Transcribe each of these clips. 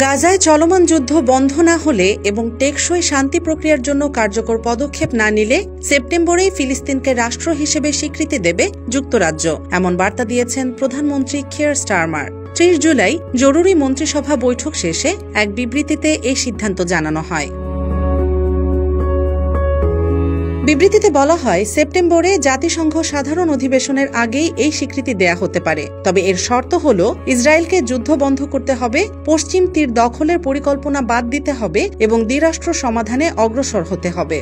গাজায় চলমান যুদ্ধ বন্ধ না হলে এবং টেকসই শান্তি প্রক্রিয়ার জন্য কার্যকর পদক্ষেপ না নিলে সেপ্টেম্বরেই ফিলিস্তিনকে রাষ্ট্র হিসেবে স্বীকৃতি দেবে যুক্তরাজ্য, এমন বার্তা দিয়েছেন প্রধানমন্ত্রী কিয়ার স্টারমার। ৩০ জুলাই জরুরি মন্ত্রিসভা বৈঠক শেষে এক বিবৃতিতে এই সিদ্ধান্ত জানানো হয়। বিবৃতিতে বলা হয়, সেপ্টেম্বরে জাতিসংঘ সাধারণ অধিবেশনের আগেই এই স্বীকৃতি দেয়া হতে পারে, তবে এর শর্ত হল ইসরায়েলকে যুদ্ধ বন্ধ করতে হবে, পশ্চিম তীর দখলের পরিকল্পনা বাদ দিতে হবে এবং দ্বিরাষ্ট্র সমাধানে অগ্রসর হতে হবে।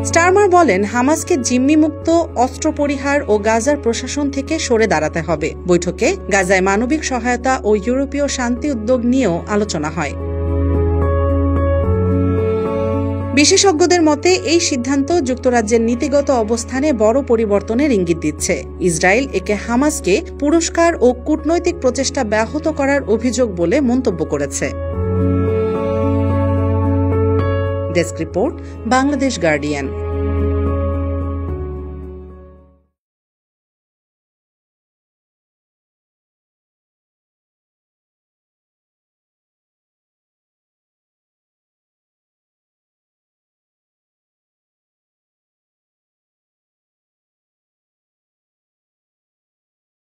স্টারমার বলেন, হামাসকে জিম্মিমুক্ত, অস্ত্র পরিহার ও গাজার প্রশাসন থেকে সরে দাঁড়াতে হবে। বৈঠকে গাজায় মানবিক সহায়তা ও ইউরোপীয় শান্তি উদ্যোগ নিয়েও আলোচনা হয়। বিশেষজ্ঞদের মতে এই সিদ্ধান্ত যুক্তরাজ্যের নীতিগত অবস্থানে বড় পরিবর্তনের ইঙ্গিত দিচ্ছে। ইসরায়েল একে হামাসকে পুরস্কার ও কূটনৈতিক প্রচেষ্টা ব্যাহত করার অভিযোগ বলে মন্তব্য করেছে। Desk report, Bangladesh guardian.